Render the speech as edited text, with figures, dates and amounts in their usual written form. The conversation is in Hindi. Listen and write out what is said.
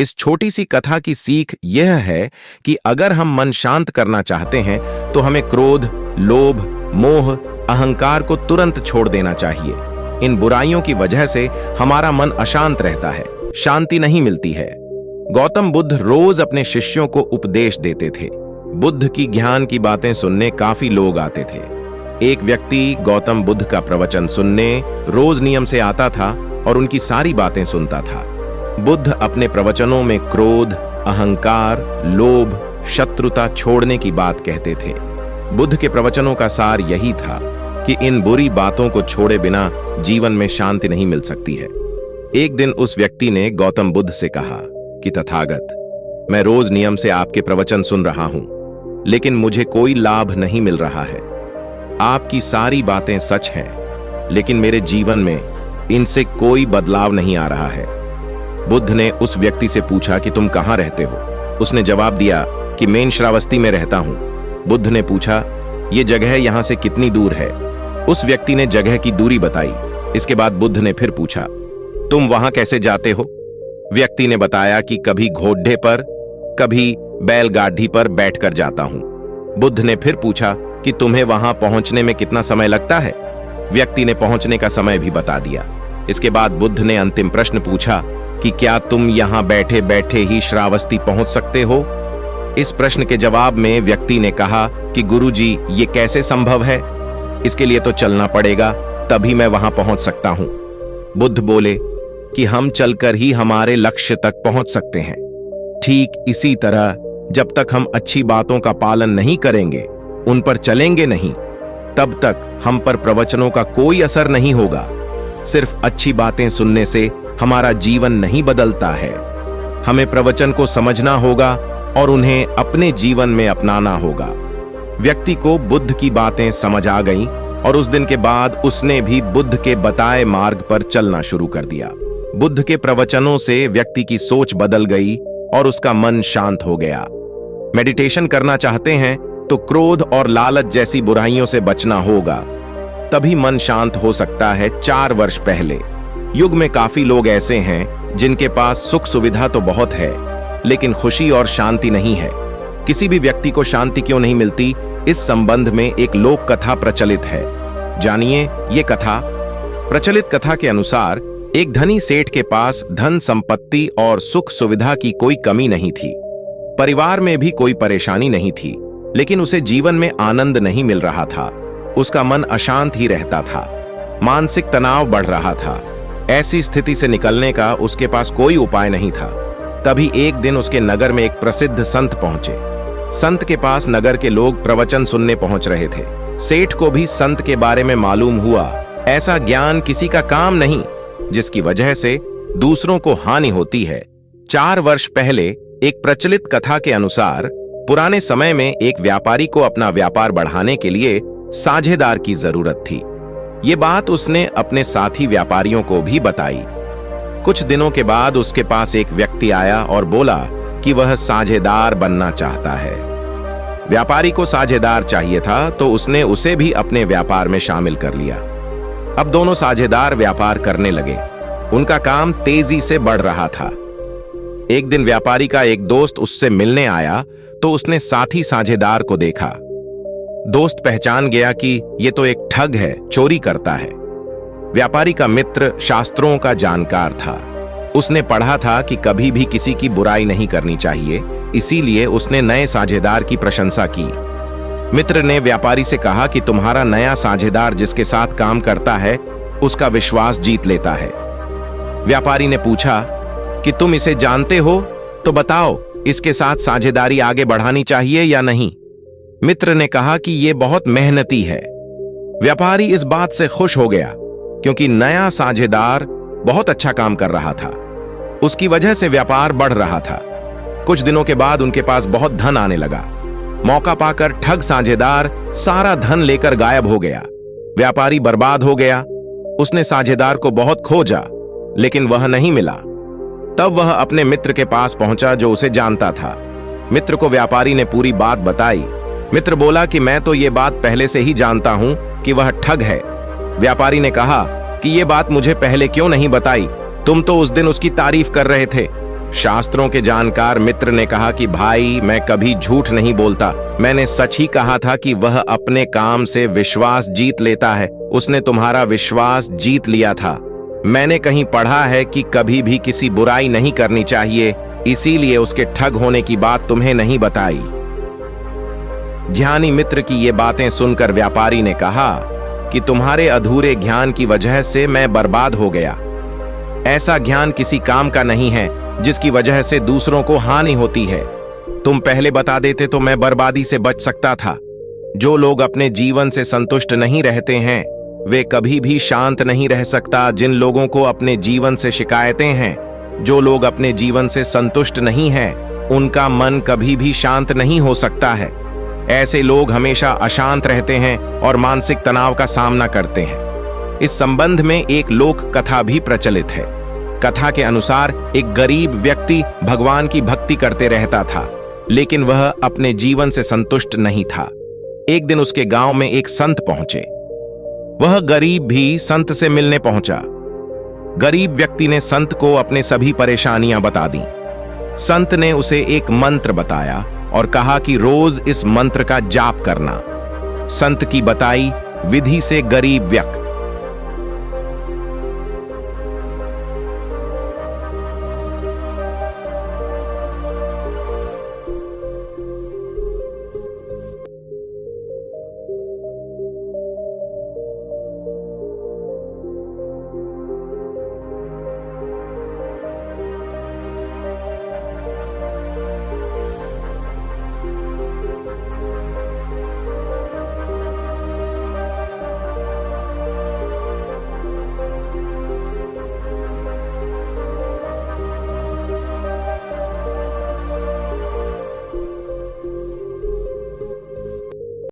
इस छोटी सी कथा की सीख यह है कि अगर हम मन शांत करना चाहते हैं तो हमें क्रोध, लोभ, मोह, अहंकार को तुरंत छोड़ देना चाहिए। इन बुराइयों की वजह से हमारा मन अशांत रहता है, शांति नहीं मिलती है। गौतम बुद्ध रोज अपने शिष्यों को उपदेश देते थे। बुद्ध की ज्ञान की बातें सुनने काफी लोग आते थे। एक व्यक्ति गौतम बुद्ध का प्रवचन सुनने रोज नियम से आता था और उनकी सारी बातें सुनता था। बुद्ध अपने प्रवचनों में क्रोध, अहंकार, लोभ, शत्रुता छोड़ने की बात कहते थे। बुद्ध के प्रवचनों का सार यही था कि इन बुरी बातों को छोड़े बिना जीवन में शांति नहीं मिल सकती है। एक दिन उस व्यक्ति ने गौतम बुद्ध से कहा कि तथागत, मैं रोज नियम से आपके प्रवचन सुन रहा हूं, लेकिन मुझे कोई लाभ नहीं मिल रहा है। आपकी सारी बातें सच हैं, लेकिन मेरे जीवन में इनसे कोई बदलाव नहीं आ रहा है। बुद्ध ने उस व्यक्ति से पूछा कि तुम कहां रहते हो? उसने जवाब दिया कि मैं श्रावस्ती में रहता हूं। बुद्ध ने पूछा, यह जगह यहां से कितनी दूर है? उस व्यक्ति ने जगह की दूरी बताई। इसके बाद बुद्ध ने फिर पूछा, तुम वहां कैसे जाते हो? व्यक्ति ने बताया कि कभी घोड़े पर, कभी बैलगाड़ी पर बैठकर जाता हूं। बुद्ध ने फिर पूछा कि तुम्हें वहां पहुंचने में कितना समय लगता है? व्यक्ति ने पहुंचने का समय भी बता दिया। इसके बाद बुद्ध ने अंतिम प्रश्न पूछा कि क्या तुम यहां बैठे बैठे ही श्रावस्ती पहुंच सकते हो? इस प्रश्न के जवाब में व्यक्ति ने कहा कि गुरुजी, ये कैसे संभव है? इसके लिए तो चलना पड़ेगा, तभी मैं वहां पहुंच सकता हूं। बुद्ध बोले कि हम चलकर ही हमारे लक्ष्य तक पहुंच सकते हैं। ठीक इसी तरह जब तक हम अच्छी बातों का पालन नहीं करेंगे, उन पर चलेंगे नहीं, तब तक हम पर प्रवचनों का कोई असर नहीं होगा। सिर्फ अच्छी बातें सुनने से हमारा जीवन नहीं बदलता है। हमें प्रवचन को समझना होगा और उन्हें अपने जीवन में अपनाना होगा। व्यक्ति को बुद्ध की बातें समझ आ गईं और उस दिन के बाद उसने भी बुद्ध के बताए मार्ग पर चलना शुरू कर दिया। बुद्ध के प्रवचनों से व्यक्ति की सोच बदल गई और उसका मन शांत हो गया। मेडिटेशन करना चाहते हैं तो क्रोध और लालच जैसी बुराइयों से बचना होगा, तभी मन शांत हो सकता है। 4 वर्ष पहले युग में काफी लोग ऐसे हैं जिनके पास सुख सुविधा तो बहुत है, लेकिन खुशी और शांति नहीं है। किसी भी व्यक्ति को शांति क्यों नहीं मिलती, इस संबंध में एक लोक कथा प्रचलित है। जानिए ये कथा। प्रचलित कथा के अनुसार एक धनी सेठ के पास धन संपत्ति और सुख सुविधा की कोई कमी नहीं थी। परिवार में भी कोई परेशानी नहीं थी, लेकिन उसे जीवन में आनंद नहीं मिल रहा था। उसका मन अशांत ही रहता था, मानसिक तनाव बढ़ रहा था। ऐसी स्थिति से निकलने का उसके पास कोई उपाय नहीं था। तभी एक दिन उसके नगर में एक प्रसिद्ध संत पहुंचे। संत के पास नगर के लोग प्रवचन सुनने पहुंच रहे थे। सेठ को भी संत के बारे में मालूम हुआ। ऐसा ज्ञान किसी का काम नहीं जिसकी वजह से दूसरों को हानि होती है। 4 वर्ष पहले एक प्रचलित कथा के अनुसार पुराने समय में एक व्यापारी को अपना व्यापार बढ़ाने के लिए साझेदार की जरूरत थी। ये बात उसने अपने साथी व्यापारियों को भी बताई। कुछ दिनों के बाद उसके पास एक व्यक्ति आया और बोला कि वह साझेदार बनना चाहता है। व्यापारी को साझेदार चाहिए था, तो उसने उसे भी अपने व्यापार में शामिल कर लिया। अब दोनों साझेदार व्यापार करने लगे। उनका काम तेजी से बढ़ रहा था। एक दिन व्यापारी का एक दोस्त उससे मिलने आया तो उसने साथी साझेदार को देखा। दोस्त पहचान गया कि ये तो एक ठग है, चोरी करता है। व्यापारी का मित्र शास्त्रों का जानकार था। उसने पढ़ा था कि कभी भी किसी की बुराई नहीं करनी चाहिए, इसीलिए उसने नए साझेदार की प्रशंसा की। मित्र ने व्यापारी से कहा कि तुम्हारा नया साझेदार जिसके साथ काम करता है, उसका विश्वास जीत लेता है। व्यापारी ने पूछा कि तुम इसे जानते हो तो बताओ, इसके साथ साझेदारी आगे बढ़ानी चाहिए या नहीं? मित्र ने कहा कि यह बहुत मेहनती है। व्यापारी इस बात से खुश हो गया क्योंकि नया साझेदार बहुत अच्छा काम कर रहा था। उसकी वजह से व्यापार बढ़ रहा था। कुछ दिनों के बाद उनके पास बहुत धन आने लगा। मौका पाकर ठग साझेदार सारा धन लेकर गायब हो गया। व्यापारी बर्बाद हो गया। उसने साझेदार को बहुत खोजा, लेकिन वह नहीं मिला। तब वह अपने मित्र के पास पहुंचा जो उसे जानता था। मित्र को व्यापारी ने पूरी बात बताई। मित्र बोला कि मैं तो ये बात पहले से ही जानता हूं कि वह ठग है। व्यापारी ने कहा कि ये बात मुझे पहले क्यों नहीं बताई? तुम तो उस दिन उसकी तारीफ कर रहे थे। शास्त्रों के जानकार मित्र ने कहा कि भाई, मैं कभी झूठ नहीं बोलता। मैंने सच ही कहा था कि वह अपने काम से विश्वास जीत लेता है। उसने तुम्हारा विश्वास जीत लिया था। मैंने कहीं पढ़ा है कि कभी भी किसी बुराई नहीं करनी चाहिए, इसीलिए उसके ठग होने की बात तुम्हें नहीं बताई। ज्ञानी मित्र की ये बातें सुनकर व्यापारी ने कहा कि तुम्हारे अधूरे ज्ञान की वजह से मैं बर्बाद हो गया। ऐसा ज्ञान किसी काम का नहीं है जिसकी वजह से दूसरों को हानि होती है। तुम पहले बता देते तो मैं बर्बादी से बच सकता था। जो लोग अपने जीवन से संतुष्ट नहीं रहते हैं वे कभी भी शांत नहीं रह सकता। जिन लोगों को अपने जीवन से शिकायतें हैं, जो लोग अपने जीवन से संतुष्ट नहीं हैं, उनका मन कभी भी शांत नहीं हो सकता है। ऐसे लोग हमेशा अशांत रहते हैं और मानसिक तनाव का सामना करते हैं। इस संबंध में एक लोक कथा भी प्रचलित है। कथा के अनुसार एक गरीब व्यक्ति भगवान की भक्ति करते रहता था, लेकिन वह अपने जीवन से संतुष्ट नहीं था। एक दिन उसके गांव में एक संत पहुंचे। वह गरीब भी संत से मिलने पहुंचा। गरीब व्यक्ति ने संत को अपने सभी परेशानियां बता दी। संत ने उसे एक मंत्र बताया और कहा कि रोज इस मंत्र का जाप करना। संत की बताई विधि से गरीब व्यक्ति